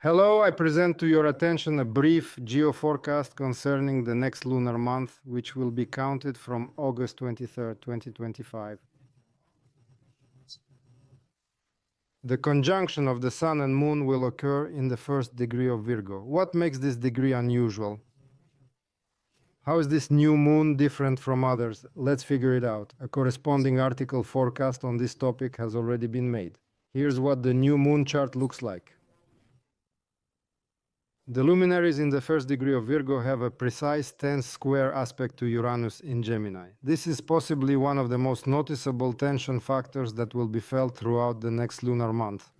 Hello, I present to your attention a brief geo-forecast concerning the next lunar month, which will be counted from August 23rd, 2025. The conjunction of the Sun and Moon will occur in the first degree of Virgo. What makes this degree unusual? How is this new moon different from others? Let's figure it out. A corresponding article forecast on this topic has already been made. Here's what the new moon chart looks like. The luminaries in the first degree of Virgo have a precise 10 square aspect to Uranus in Gemini. This is possibly one of the most noticeable tension factors that will be felt throughout the next lunar month.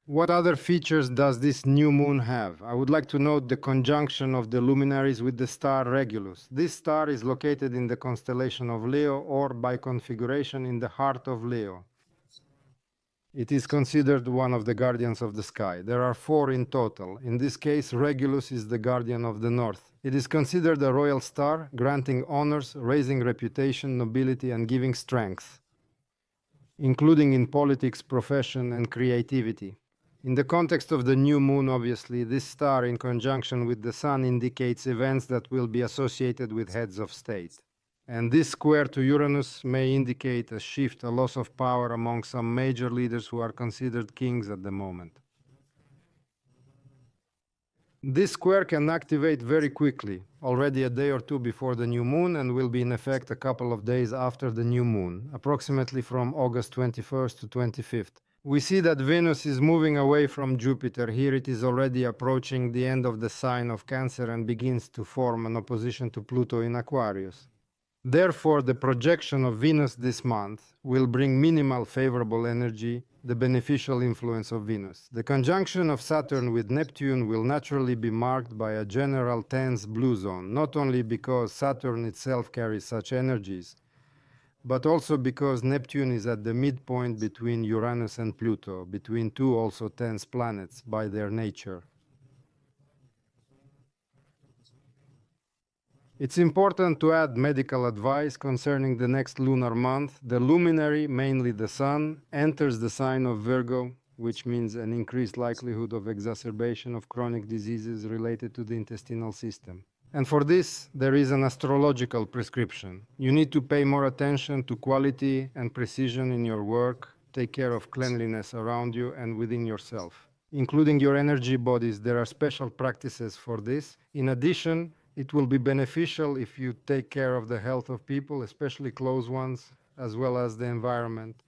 What other features does this new moon have? I would like to note the conjunction of the luminaries with the star Regulus. This star is located in the constellation of Leo, or by configuration in the heart of Leo. It is considered one of the guardians of the sky. There are 4 in total. In this case, Regulus is the guardian of the north. It is considered a royal star, granting honors, raising reputation, nobility, and giving strength, including in politics, profession, and creativity. In the context of the new moon, obviously, this star in conjunction with the sun indicates events that will be associated with heads of state. And this square to Uranus may indicate a shift, a loss of power among some major leaders who are considered kings at the moment. This square can activate very quickly, already a day or two before the new moon, and will be in effect a couple of days after the new moon, approximately from August 21st to 25th. We see that Venus is moving away from Jupiter. Here it is already approaching the end of the sign of Cancer and begins to form an opposition to Pluto in Aquarius. Therefore, the projection of Venus this month will bring minimal favorable energy, the beneficial influence of Venus. The conjunction of Saturn with Neptune will naturally be marked by a general tense blue zone, not only because Saturn itself carries such energies, but also because Neptune is at the midpoint between Uranus and Pluto, between two also tense planets by their nature. It's important to add medical advice concerning the next lunar month. The luminary, mainly the Sun, enters the sign of Virgo, which means an increased likelihood of exacerbation of chronic diseases related to the intestinal system. And for this, there is an astrological prescription. You need to pay more attention to quality and precision in your work, take care of cleanliness around you and within yourself, including your energy bodies. There are special practices for this. In addition, it will be beneficial if you take care of the health of people, especially close ones, as well as the environment.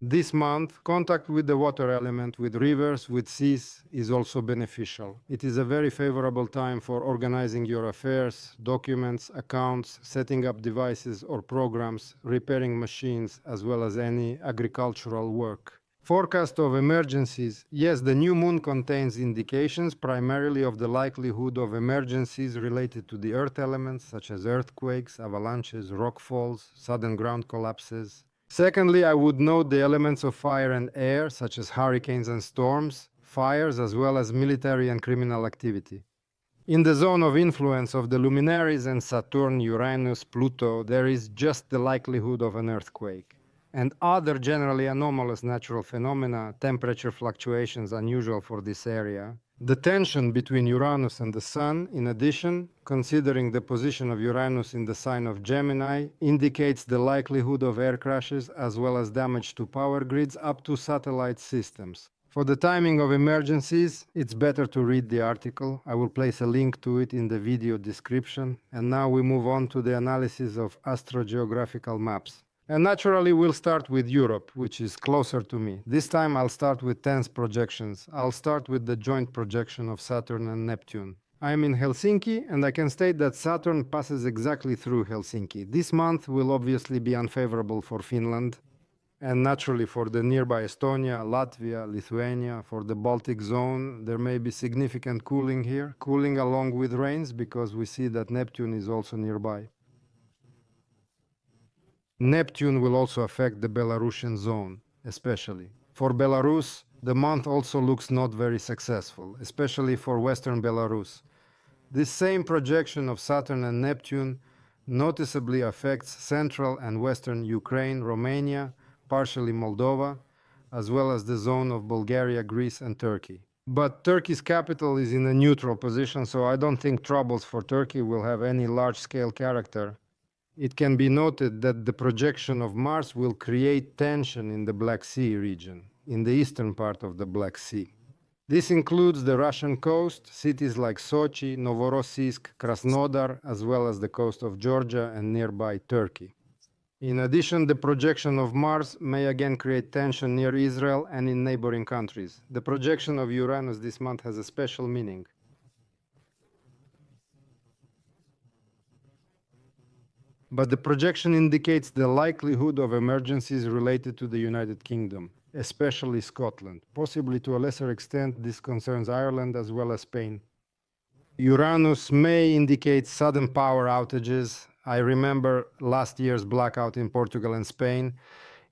This month, contact with the water element, with rivers, with seas, is also beneficial. It is a very favorable time for organizing your affairs, documents, accounts, setting up devices or programs, repairing machines, as well as any agricultural work. Forecast of emergencies. Yes, the new moon contains indications primarily of the likelihood of emergencies related to the earth elements, such as earthquakes, avalanches, rockfalls, sudden ground collapses. Secondly, I would note the elements of fire and air, such as hurricanes and storms, fires, as well as military and criminal activity. In the zone of influence of the luminaries and Saturn, Uranus, Pluto, there is just the likelihood of an earthquake. And other generally anomalous natural phenomena, temperature fluctuations unusual for this area. The tension between Uranus and the Sun, in addition, considering the position of Uranus in the sign of Gemini, indicates the likelihood of air crashes as well as damage to power grids up to satellite systems. For the timing of emergencies, it's better to read the article. I will place a link to it in the video description. And now we move on to the analysis of astrogeographical maps. And naturally, we'll start with Europe, which is closer to me. This time I'll start with tense projections. I'll start with the joint projection of Saturn and Neptune. I'm in Helsinki, and I can state that Saturn passes exactly through Helsinki. This month will obviously be unfavorable for Finland, and naturally for the nearby Estonia, Latvia, Lithuania. For the Baltic zone, there may be significant cooling here, cooling along with rains, because we see that Neptune is also nearby. Neptune will also affect the Belarusian zone, especially. For Belarus, the month also looks not very successful, especially for western Belarus. This same projection of Saturn and Neptune noticeably affects central and western Ukraine, Romania, partially Moldova, as well as the zone of Bulgaria, Greece, and Turkey. But Turkey's capital is in a neutral position, so I don't think troubles for Turkey will have any large-scale character. It can be noted that the projection of Mars will create tension in the Black Sea region, in the eastern part of the Black Sea. This includes the Russian coast, cities like Sochi, Novorossiysk, Krasnodar, as well as the coast of Georgia and nearby Turkey. In addition, the projection of Mars may again create tension near Israel and in neighboring countries. The projection of Uranus this month has a special meaning. But the projection indicates the likelihood of emergencies related to the United Kingdom, especially Scotland. Possibly to a lesser extent, this concerns Ireland as well as Spain. Uranus may indicate sudden power outages. I remember last year's blackout in Portugal and Spain.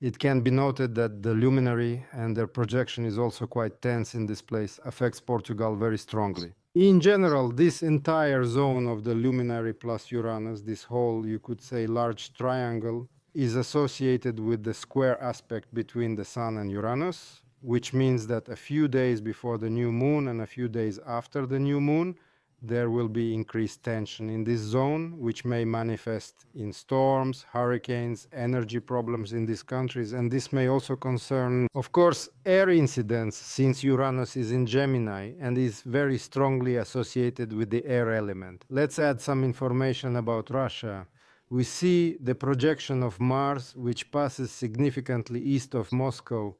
It can be noted that the luminary and their projection is also quite tense in this place, affects Portugal very strongly. In general, this entire zone of the luminary plus Uranus, this whole, you could say, large triangle, is associated with the square aspect between the Sun and Uranus, which means that a few days before the new moon and a few days after the new moon, there will be increased tension in this zone, which may manifest in storms, hurricanes, energy problems in these countries, and this may also concern, of course, air incidents, since Uranus is in Gemini and is very strongly associated with the air element. Let's add some information about Russia. We see the projection of Mars, which passes significantly east of Moscow,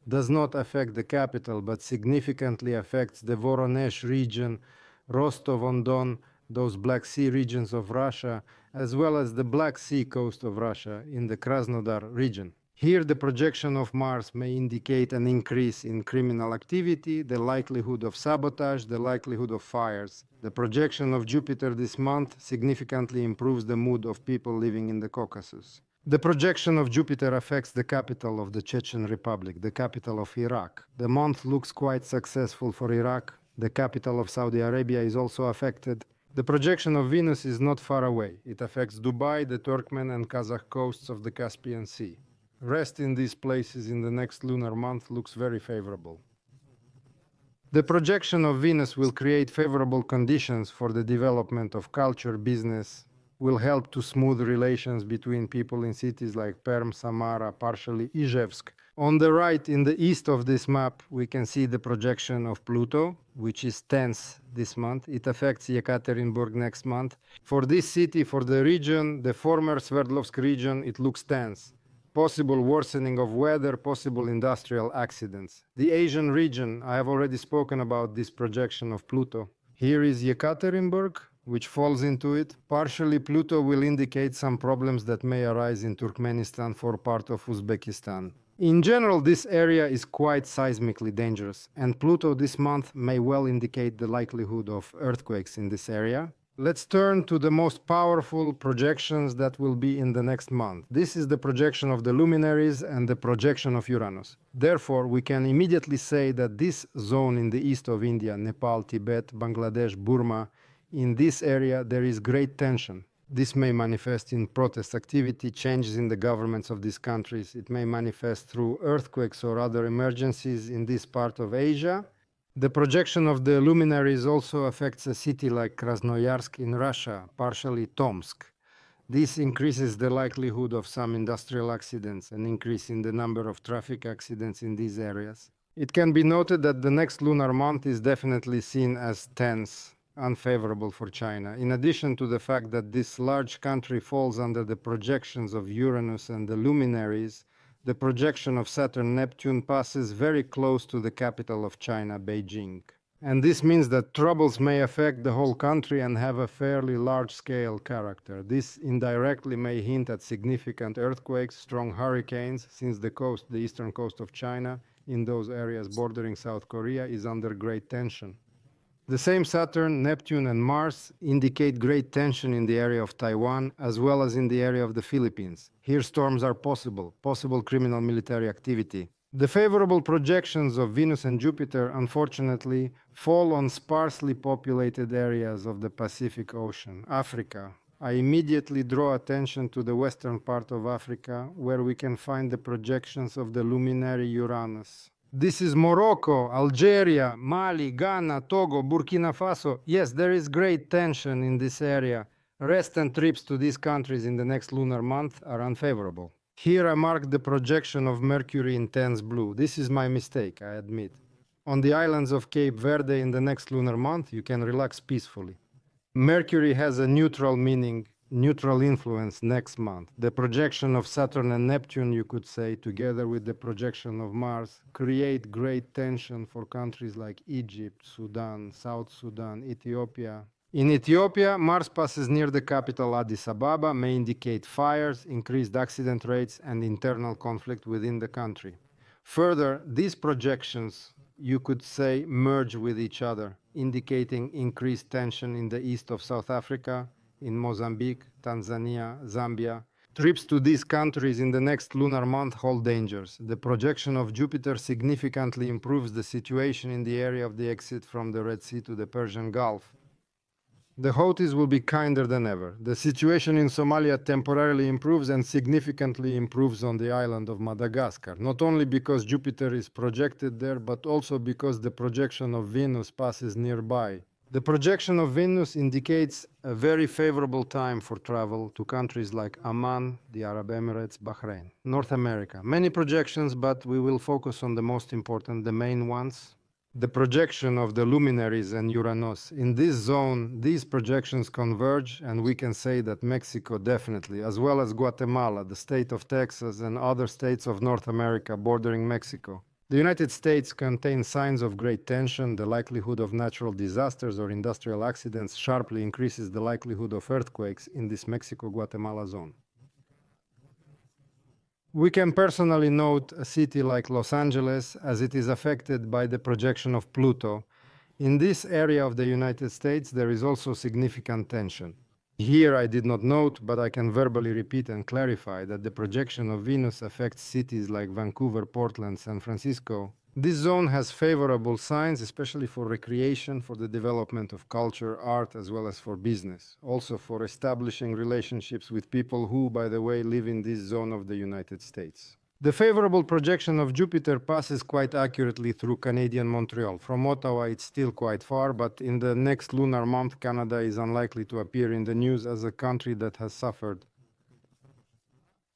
does not affect the capital, but significantly affects the Voronezh region, Rostov-on-Don, those Black Sea regions of Russia, as well as the Black Sea coast of Russia in the Krasnodar region. Here, the projection of Mars may indicate an increase in criminal activity, the likelihood of sabotage, the likelihood of fires. The projection of Jupiter this month significantly improves the mood of people living in the Caucasus. The projection of Jupiter affects the capital of the Chechen Republic, the capital of Iraq. The month looks quite successful for Iraq. The capital of Saudi Arabia is also affected. The projection of Venus is not far away. It affects Dubai, the Turkmen and Kazakh coasts of the Caspian Sea. Rest in these places in the next lunar month looks very favorable. The projection of Venus will create favorable conditions for the development of culture, business, will help to smooth relations between people in cities like Perm, Samara, partially Izhevsk. On the right, in the east of this map, we can see the projection of Pluto, which is tense this month. It affects Yekaterinburg next month. For this city, for the region, the former Sverdlovsk region, it looks tense. Possible worsening of weather, possible industrial accidents. The Asian region, I have already spoken about this projection of Pluto. Here is Yekaterinburg, which falls into it. Partially, Pluto will indicate some problems that may arise in Turkmenistan for part of Uzbekistan. In general, this area is quite seismically dangerous, and Pluto this month may well indicate the likelihood of earthquakes in this area. Let's turn to the most powerful projections that will be in the next month. This is the projection of the luminaries and the projection of Uranus. Therefore, we can immediately say that this zone in the east of India, Nepal, Tibet, Bangladesh, Burma, in this area there is great tension. This may manifest in protest activity, changes in the governments of these countries. It may manifest through earthquakes or other emergencies in this part of Asia. The projection of the luminaries also affects a city like Krasnoyarsk in Russia, partially Tomsk. This increases the likelihood of some industrial accidents, an increase in the number of traffic accidents in these areas. It can be noted that the next lunar month is definitely seen as tense, unfavorable for China. In addition to the fact that this large country falls under the projections of Uranus and the luminaries, the projection of Saturn and Neptune passes very close to the capital of China, Beijing. And this means that troubles may affect the whole country and have a fairly large-scale character. This indirectly may hint at significant earthquakes, strong hurricanes, since the eastern coast of China, in those areas bordering South Korea, is under great tension. The same Saturn, Neptune, and Mars indicate great tension in the area of Taiwan, as well as in the area of the Philippines. Here storms are possible criminal military activity. The favorable projections of Venus and Jupiter, unfortunately, fall on sparsely populated areas of the Pacific Ocean, Africa, I immediately draw attention to the western part of Africa, where we can find the projections of the luminary Uranus. This is Morocco, Algeria, Mali, Ghana, Togo, Burkina Faso. Yes, there is great tension in this area. Rest and trips to these countries in the next lunar month are unfavorable. Here I mark the projection of Mercury in tense blue. This is my mistake, I admit. On the islands of Cape Verde in the next lunar month, you can relax peacefully. Mercury has a neutral meaning, neutral influence next month. The projection of Saturn and Neptune, you could say, together with the projection of Mars, create great tension for countries like Egypt, Sudan, South Sudan, Ethiopia. In Ethiopia, Mars passes near the capital Addis Ababa, may indicate fires, increased accident rates, and internal conflict within the country. Further, these projections, you could say, merge with each other, indicating increased tension in the east of South Africa, in Mozambique, Tanzania, Zambia. Trips to these countries in the next lunar month hold dangers. The projection of Jupiter significantly improves the situation in the area of the exit from the Red Sea to the Persian Gulf. The Houthis will be kinder than ever. The situation in Somalia temporarily improves and significantly improves on the island of Madagascar, not only because Jupiter is projected there, but also because the projection of Venus passes nearby. The projection of Venus indicates a very favorable time for travel to countries like Amman, the Arab Emirates, Bahrain, North America. Many projections, but we will focus on the most important, the main ones. The projection of the luminaries and Uranus. In this zone, these projections converge, and we can say that Mexico definitely, as well as Guatemala, the state of Texas, and other states of North America bordering Mexico. The United States contains signs of great tension. The likelihood of natural disasters or industrial accidents sharply increases the likelihood of earthquakes in this Mexico-Guatemala zone. We can personally note a city like Los Angeles as it is affected by the projection of Pluto. In this area of the United States, there is also significant tension. Here I did not note, but I can verbally repeat and clarify that the projection of Venus affects cities like Vancouver, Portland, San Francisco. This zone has favorable signs, especially for recreation, for the development of culture, art, as well as for business. Also for establishing relationships with people who, by the way, live in this zone of the United States. The favorable projection of Jupiter passes quite accurately through Canadian Montreal. From Ottawa, it's still quite far, but in the next lunar month, Canada is unlikely to appear in the news as a country that has suffered.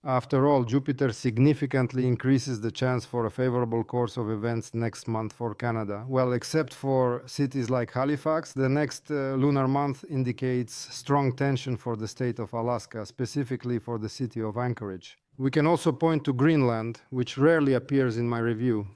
After all, Jupiter significantly increases the chance for a favorable course of events next month for Canada. Well, except for cities like Halifax, the next lunar month indicates strong tension for the state of Alaska, specifically for the city of Anchorage. We can also point to Greenland, which rarely appears in my review.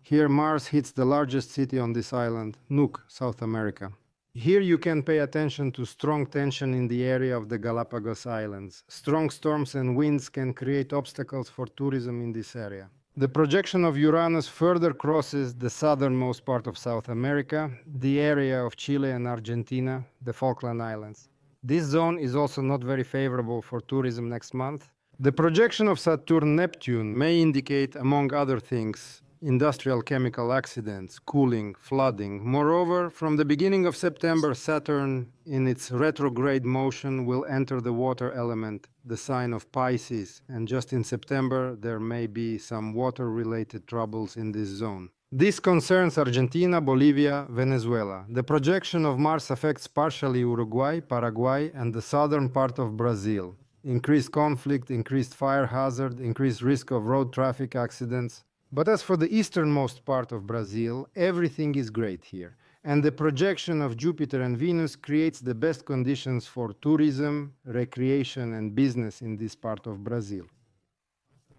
Here Mars hits the largest city on this island, Nuuk, South America. Here you can pay attention to strong tension in the area of the Galapagos Islands. Strong storms and winds can create obstacles for tourism in this area. The projection of Uranus further crosses the southernmost part of South America, the area of Chile and Argentina, the Falkland Islands. This zone is also not very favorable for tourism next month. The projection of Saturn-Neptune may indicate, among other things, industrial chemical accidents, cooling, flooding. Moreover, from the beginning of September, Saturn, in its retrograde motion, will enter the water element, the sign of Pisces, and just in September, there may be some water-related troubles in this zone. This concerns Argentina, Bolivia, Venezuela. The projection of Mars affects partially Uruguay, Paraguay, and the southern part of Brazil. Increased conflict, increased fire hazard, increased risk of road traffic accidents. But as for the easternmost part of Brazil, everything is great here. And the projection of Jupiter and Venus creates the best conditions for tourism, recreation, and business in this part of Brazil.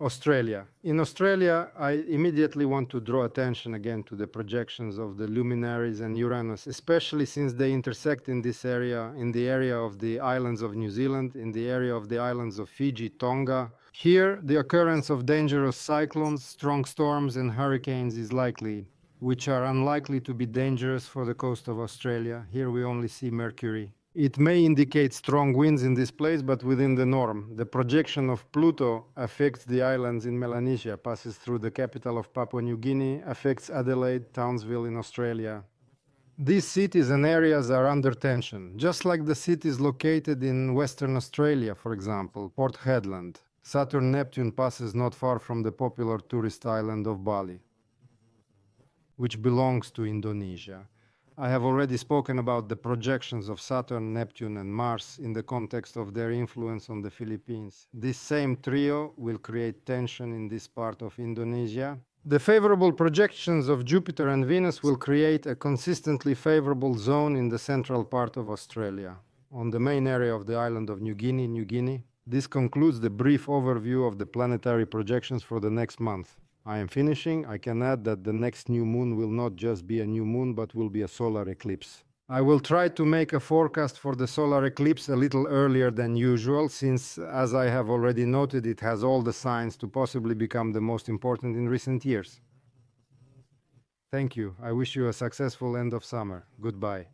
Australia. In Australia, I immediately want to draw attention again to the projections of the luminaries and Uranus, especially since they intersect in this area, in the area of the islands of New Zealand, in the area of the islands of Fiji, Tonga. Here, the occurrence of dangerous cyclones, strong storms, and hurricanes is likely, which are unlikely to be dangerous for the coast of Australia. Here we only see Mercury. It may indicate strong winds in this place, but within the norm. The projection of Pluto affects the islands in Melanesia, passes through the capital of Papua New Guinea, affects Adelaide, Townsville in Australia. These cities and areas are under tension, just like the cities located in Western Australia, for example, Port Hedland. Saturn Neptune passes not far from the popular tourist island of Bali, which belongs to Indonesia. I have already spoken about the projections of Saturn, Neptune, and Mars in the context of their influence on the Philippines. This same trio will create tension in this part of Indonesia. The favorable projections of Jupiter and Venus will create a consistently favorable zone in the central part of Australia, on the main area of the island of New Guinea. This concludes the brief overview of the planetary projections for the next month. I am finishing. I can add that the next new moon will not just be a new moon, but will be a solar eclipse. I will try to make a forecast for the solar eclipse a little earlier than usual, since, as I have already noted, it has all the signs to possibly become the most important in recent years. Thank you. I wish you a successful end of summer. Goodbye.